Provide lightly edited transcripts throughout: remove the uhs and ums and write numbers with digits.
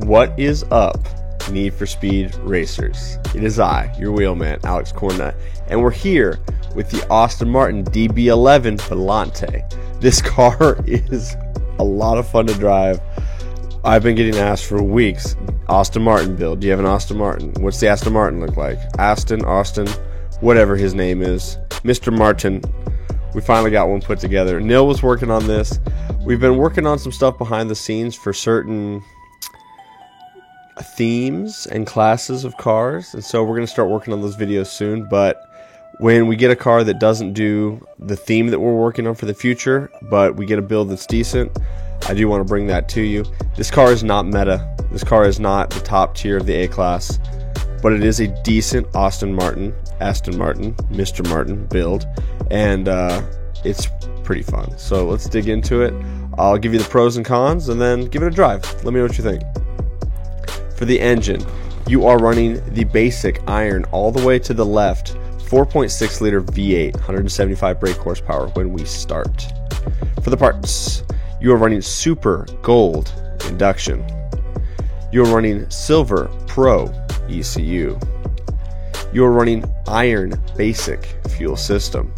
What is up, Need for Speed racers? It is I, your wheelman, Alex Cornett, and we're here with the Aston Martin DB11 Volante. This car is a lot of fun to drive. I've been getting asked for weeks, Aston Martin build. Do you have an Aston Martin? What's the Aston Martin look like? Austin, whatever his name is. Mr. Martin. We finally got one put together. Neil was working on this. We've been working on some stuff behind the scenes for certain themes and classes of cars, and so we're going to start working on those videos soon. But when we get a car that doesn't do the theme that we're working on for the future, but we get a build that's decent, I do want to bring that to you. This car is not meta. This car is not the top tier of the A-Class, but it is a decent Aston Martin, Mr. Martin build, and it's pretty fun. So let's dig into it. I'll give you the pros and cons, and then give it a drive. Let me know what you think. For the engine, you are running the basic iron all the way to the left, 4.6 liter V8, 175 brake horsepower when we start. For the parts, you are running Super Gold induction. You are running Silver Pro ECU. You are running Iron Basic fuel system.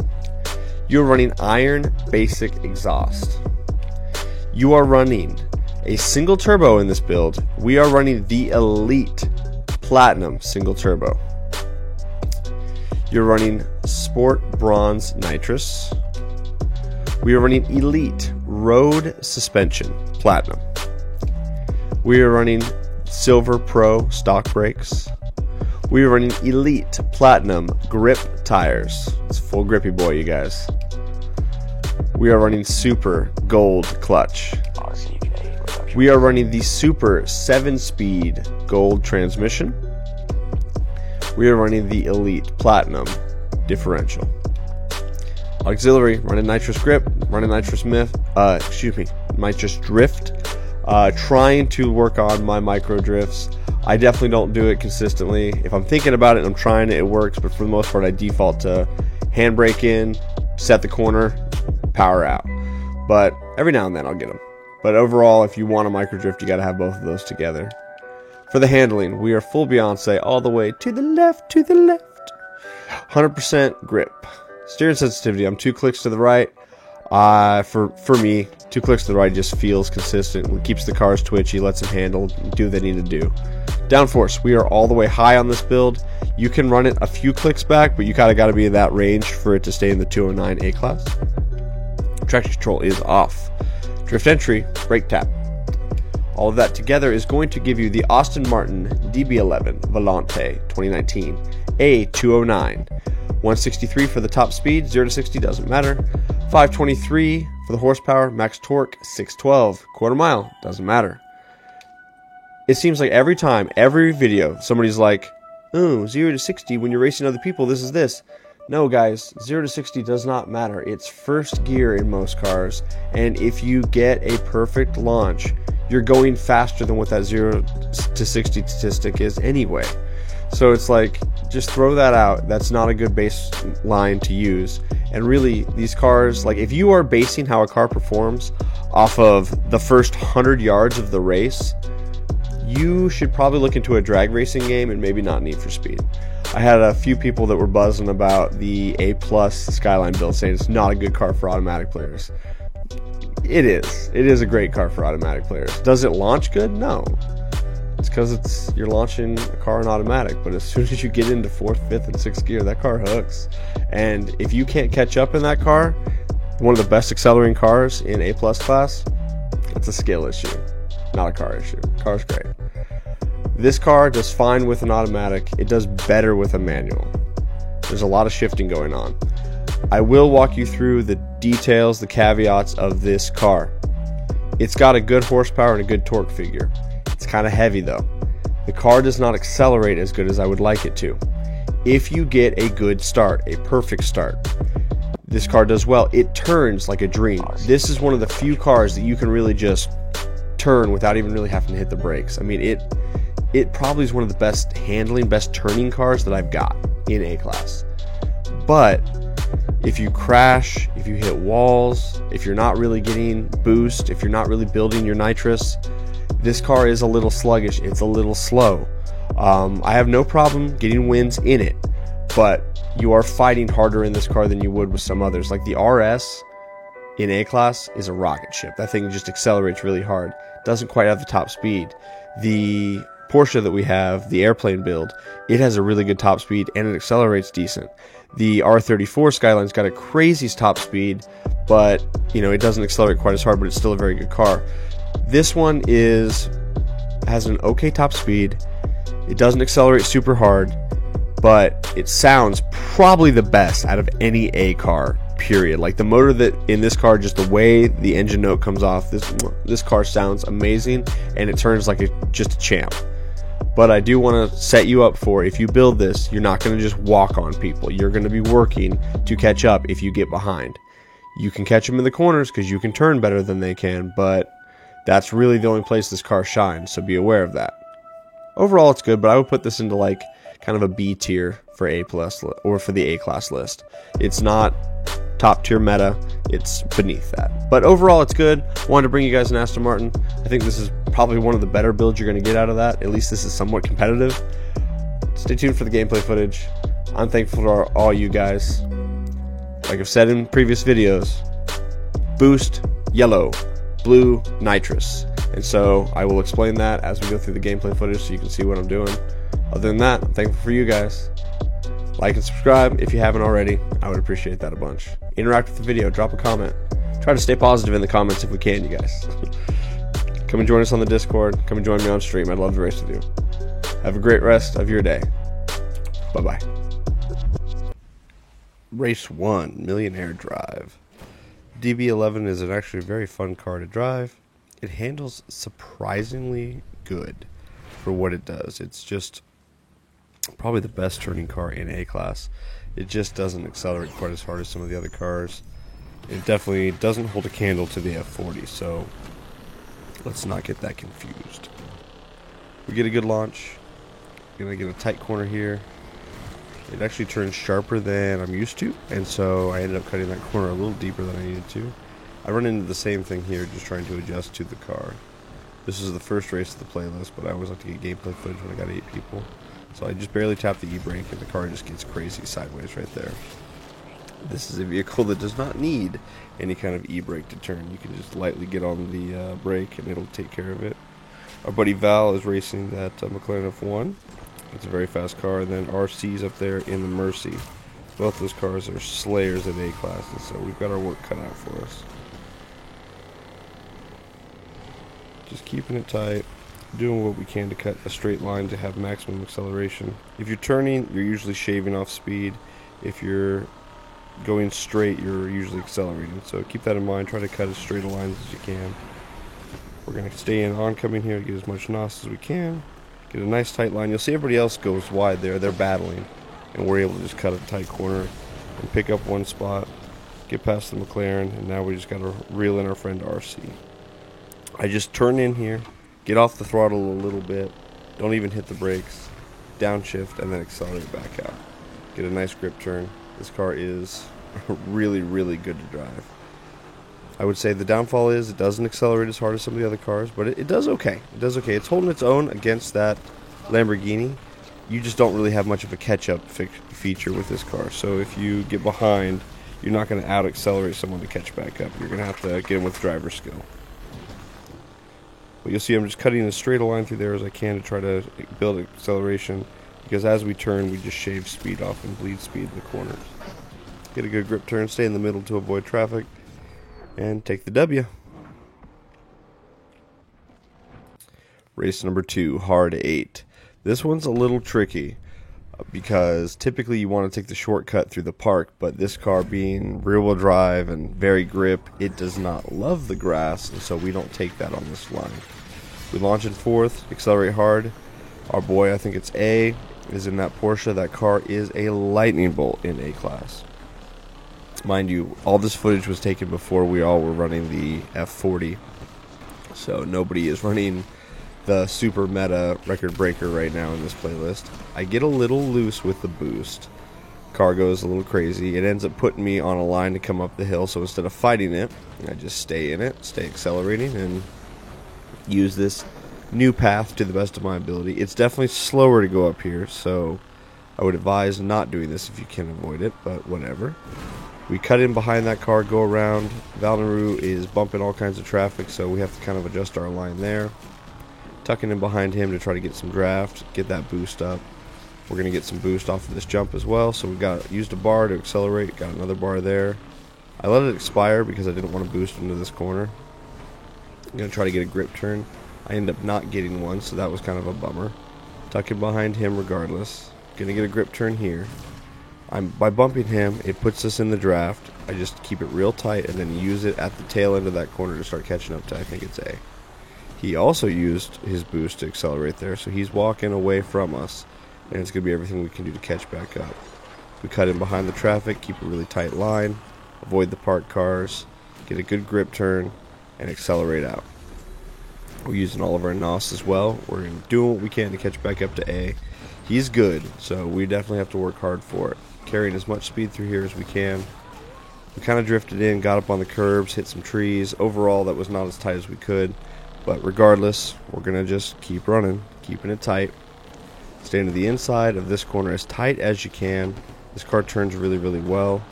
You are running Iron Basic exhaust. You are running a single turbo in this build. We are running the Elite Platinum single turbo. You're running Sport Bronze nitrous. We are running Elite Road suspension Platinum. We are running Silver Pro stock brakes. We are running Elite Platinum grip tires. It's a full grippy boy, you guys. We are running Super Gold clutch. We are running the Super 7-speed Gold transmission. We are running the Elite Platinum differential. Auxiliary, running nitrous grip, running nitrous nitrous drift. Trying to work on my micro drifts. I definitely don't do it consistently. If I'm thinking about it and I'm trying it works, but for the most part I default to handbrake in, set the corner, power out. But every now and then I'll get them. But overall, if you want a micro drift, you got to have both of those together. For the handling, we are full Beyonce all the way to the left, 100% grip. Steering sensitivity, I'm 2 clicks to the right. For me, 2 clicks to the right just feels consistent. It keeps the cars twitchy, lets them handle, do what they need to do. Downforce, we are all the way high on this build. You can run it a few clicks back, but you kind of got to be in that range for it to stay in the 209 A-Class. Traction control is off. Drift entry, brake tap. All of that together is going to give you the Aston Martin DB11 Volante 2019 A209. 163 for the top speed, 0 to 60 doesn't matter. 523 for the horsepower, max torque, 612. Quarter mile, doesn't matter. It seems like every time, every video, somebody's like, oh, 0 to 60 when you're racing other people, this is this. No, guys, 0 to 60 does not matter. It's first gear in most cars, and if you get a perfect launch, you're going faster than what that 0 to 60 statistic is anyway. So it's like, just throw that out. That's not a good baseline to use. And really, these cars, like if you are basing how a car performs off of the first 100 yards of the race, you should probably look into a drag racing game and maybe not Need for Speed. I had a few people that were buzzing about the A+ Skyline build, saying it's not a good car for automatic players. It is. It is a great car for automatic players. Does it launch good? No. It's because you're launching a car in automatic, but as soon as you get into 4th, 5th, and 6th gear, that car hooks. And if you can't catch up in that car, one of the best accelerating cars in A+ class, it's a skill issue, not a car issue. Car's great. This car does fine with an automatic. It does better with a manual. There's a lot of shifting going on. I will walk you through the details, the caveats of this car. It's got a good horsepower and a good torque figure. It's kind of heavy though. The car does not accelerate as good as I would like it to. If you get a good start, a perfect start, this car does well. It turns like a dream. This is one of the few cars that you can really just turn without even really having to hit the brakes. I mean, it probably is one of the best handling, best turning cars that I've got in A-Class. But if you crash, if you hit walls, if you're not really getting boost, if you're not really building your nitrous, This car is a little sluggish. It's a little slow. I have no problem getting wins in it, but you are fighting harder in this car than you would with some others. Like the RS in A-Class is a rocket ship. That thing just accelerates really hard. Doesn't quite have the top speed. The Porsche that we have, the airplane build, it has a really good top speed and it accelerates decent. The R34 Skyline's got a crazy top speed, but it doesn't accelerate quite as hard, but it's still a very good car. This one has an okay top speed. It doesn't accelerate super hard, but it sounds probably the best out of any A car, period. Like the motor that in this car, just the way the engine note comes off, this car sounds amazing, and it turns like just a champ. But I do want to set you up for, if you build this, you're not going to just walk on people. You're going to be working to catch up if you get behind. You can catch them in the corners because you can turn better than they can, but that's really the only place this car shines, so be aware of that. Overall, it's good, but I would put this into like kind of a B tier for A plus or for the A-Class list. It's not top tier meta, it's beneath that. But overall, it's good. Wanted to bring you guys an Aston Martin. I think this is probably one of the better builds you're going to get out of that. At least this is somewhat competitive. Stay tuned for the gameplay footage. I'm thankful to all you guys. Like I've said in previous videos, boost, yellow, blue, nitrous. And so I will explain that as we go through the gameplay footage so you can see what I'm doing. Other than that, I'm thankful for you guys. Like and subscribe if you haven't already. I would appreciate that a bunch. Interact with the video, drop a comment. Try to stay positive in the comments if we can, you guys. Come and join us on the Discord. Come and join me on stream. I'd love to race with you. Have a great rest of your day. Bye-bye. Race 1, Millionaire Drive. DB11 is actually a very fun car to drive. It handles surprisingly good for what it does. It's just probably the best turning car in A-Class. It just doesn't accelerate quite as hard as some of the other cars. It definitely doesn't hold a candle to the F40, so let's not get that confused. We get a good launch. Gonna get a tight corner here. It actually turns sharper than I'm used to, and so I ended up cutting that corner a little deeper than I needed to. I run into the same thing here, just trying to adjust to the car. This is the first race of the playlist, but I always like to get gameplay footage when I got 8 people. So I just barely tap the e-brake, and the car just gets crazy sideways right there. This is a vehicle that does not need any kind of e-brake to turn. You can just lightly get on the brake, and it'll take care of it. Our buddy Val is racing that McLaren F1. It's a very fast car, and then RC's up there in the Mercy. Both those cars are slayers at A-Class, and so we've got our work cut out for us. Just keeping it tight, doing what we can to cut a straight line to have maximum acceleration. If you're turning, you're usually shaving off speed. If you're going straight, you're usually accelerating. So keep that in mind. Try to cut as straight a lines as you can. We're going to stay in oncoming here to get as much NOS as we can. Get a nice tight line. You'll see everybody else goes wide there. They're battling. And we're able to just cut a tight corner and pick up one spot. Get past the McLaren. And now we just got to reel in our friend RC. I just turn in here. Get off the throttle a little bit. Don't even hit the brakes. Downshift and then accelerate back out. Get a nice grip turn. This car is really, really good to drive. I would say the downfall is it doesn't accelerate as hard as some of the other cars, but it does okay. It does okay. It's holding its own against that Lamborghini. You just don't really have much of a catch-up feature with this car. So if you get behind, you're not going to out-accelerate someone to catch back up. You're going to have to get in with driver skill. But you'll see I'm just cutting as straight a line through there as I can to try to build acceleration, because as we turn, we just shave speed off and bleed speed in the corners. Get a good grip turn, stay in the middle to avoid traffic, and take the W. Race number 2, Hard 8. This one's a little tricky because typically you want to take the shortcut through the park, but this car being rear-wheel drive and very grip, it does not love the grass, and so we don't take that on this line. We launch in 4th, accelerate hard. Our boy, I think it's A, is in that Porsche. That car is a lightning bolt in A-Class. Mind you, all this footage was taken before we all were running the F40, so nobody is running the super meta record breaker right now in this playlist. I get a little loose with the boost. Car goes a little crazy. It ends up putting me on a line to come up the hill, so instead of fighting it, I just stay in it, stay accelerating, and use this new path to the best of my ability. It's definitely slower to go up here, so I would advise not doing this if you can avoid it, but whatever. We cut in behind that car, go around. Valnaru is bumping all kinds of traffic, so we have to kind of adjust our line there. Tucking in behind him to try to get some draft, get that boost up. We're going to get some boost off of this jump as well, so we used a bar to accelerate, got another bar there. I let it expire because I didn't want to boost into this corner. I'm going to try to get a grip turn. I ended up not getting one, so that was kind of a bummer. Tucking behind him regardless. Going to get a grip turn here. By bumping him, it puts us in the draft. I just keep it real tight and then use it at the tail end of that corner to start catching up to, I think it's A. He also used his boost to accelerate there, so he's walking away from us, and it's going to be everything we can do to catch back up. We cut in behind the traffic, keep a really tight line, avoid the parked cars, get a good grip turn, and accelerate out. We're using all of our NOS as well. We're doing what we can to catch back up to A. He's good, so we definitely have to work hard for it. Carrying as much speed through here as we can. We kind of drifted in, got up on the curbs, hit some trees. Overall, that was not as tight as we could. But regardless, we're going to just keep running, keeping it tight. Staying to the inside of this corner as tight as you can. This car turns really, really well.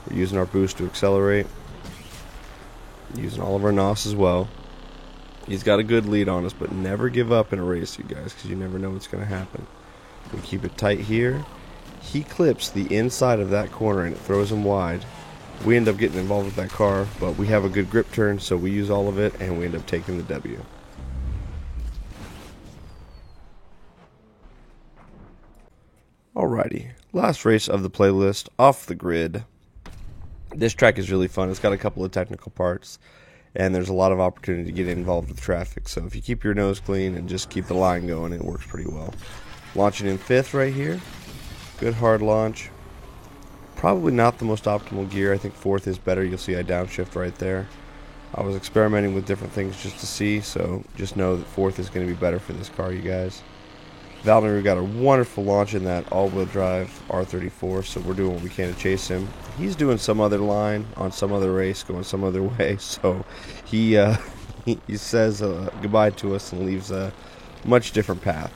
We're using our boost to accelerate. Using all of our NOS as well. He's got a good lead on us, but never give up in a race, you guys, because you never know what's going to happen. We keep it tight here. He clips the inside of that corner and it throws him wide. We end up getting involved with that car, but we have a good grip turn, so we use all of it, and we end up taking the W. Alrighty, last race of the playlist, Off the Grid. This track is really fun. It's got a couple of technical parts, and there's a lot of opportunity to get involved with traffic. So if you keep your nose clean and just keep the line going, it works pretty well. Launching in 5th right here. Good hard launch. Probably not the most optimal gear. I think 4th is better. You'll see I downshift right there. I was experimenting with different things just to see, so just know that 4th is going to be better for this car, you guys. Valnaru got a wonderful launch in that all-wheel drive R34, so we're doing what we can to chase him. He's doing some other line on some other race, going some other way, so he says goodbye to us and leaves a much different path.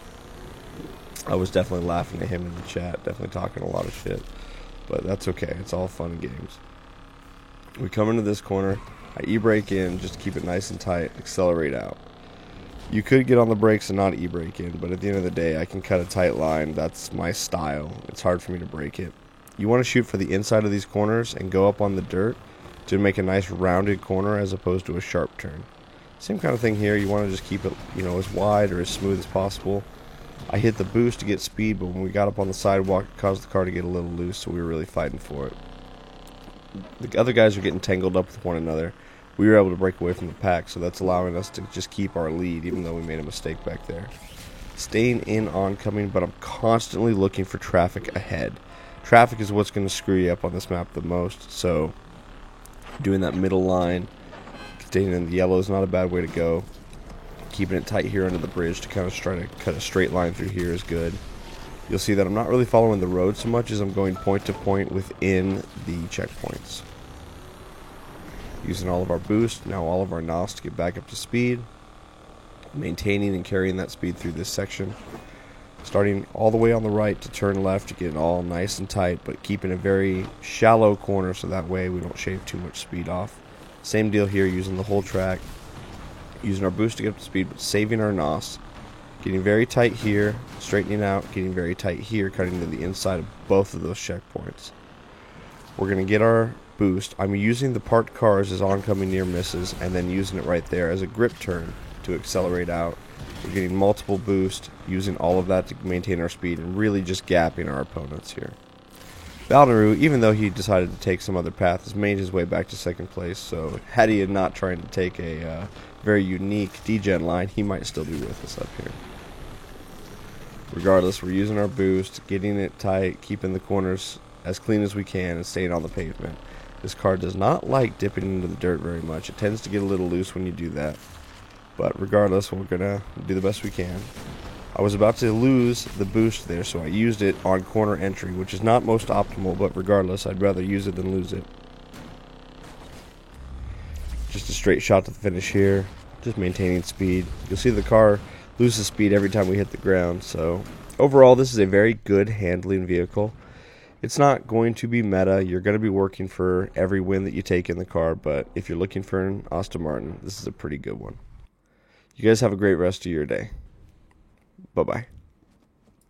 I was definitely laughing at him in the chat, definitely talking a lot of shit, but that's okay. It's all fun and games. We come into this corner. I e-brake in just to keep it nice and tight, accelerate out. You could get on the brakes and not e-brake in, but at the end of the day, I can cut a tight line. That's my style. It's hard for me to break it. You want to shoot for the inside of these corners and go up on the dirt to make a nice rounded corner as opposed to a sharp turn. Same kind of thing here. You want to just keep it, as wide or as smooth as possible. I hit the boost to get speed, but when we got up on the sidewalk, it caused the car to get a little loose, so we were really fighting for it. The other guys are getting tangled up with one another. We were able to break away from the pack, so that's allowing us to just keep our lead, even though we made a mistake back there. Staying in oncoming, but I'm constantly looking for traffic ahead. Traffic is what's going to screw you up on this map the most, so doing that middle line, staying in the yellow is not a bad way to go. Keeping it tight here under the bridge to kind of try to cut a straight line through here is good. You'll see that I'm not really following the road so much as I'm going point to point within the checkpoints. Using all of our boost, now all of our NOS to get back up to speed. Maintaining and carrying that speed through this section. Starting all the way on the right to turn left to get it all nice and tight, but keeping a very shallow corner so that way we don't shave too much speed off. Same deal here, using the whole track. Using our boost to get up to speed, but saving our NOS. Getting very tight here, straightening out, getting very tight here, cutting to the inside of both of those checkpoints. We're going to get our boost. I'm using the parked cars as oncoming near misses and then using it right there as a grip turn to accelerate out. We're getting multiple boost, using all of that to maintain our speed and really just gapping our opponents here. Valnaru, even though he decided to take some other path, has made his way back to 2nd place, so had he not trying to take a very unique degen line, he might still be with us up here. Regardless, we're using our boost, getting it tight, keeping the corners as clean as we can, and staying on the pavement. This car does not like dipping into the dirt very much. It tends to get a little loose when you do that. But regardless, we're going to do the best we can. I was about to lose the boost there, so I used it on corner entry, which is not most optimal, but regardless, I'd rather use it than lose it. Just a straight shot to the finish here. just maintaining speed. You'll see the car loses speed every time we hit the ground. So overall, this is a very good handling vehicle. It's not going to be meta. You're going to be working for every win that you take in the car, but if you're looking for an Aston Martin, this is a pretty good one. You guys have a great rest of your day. Bye-bye.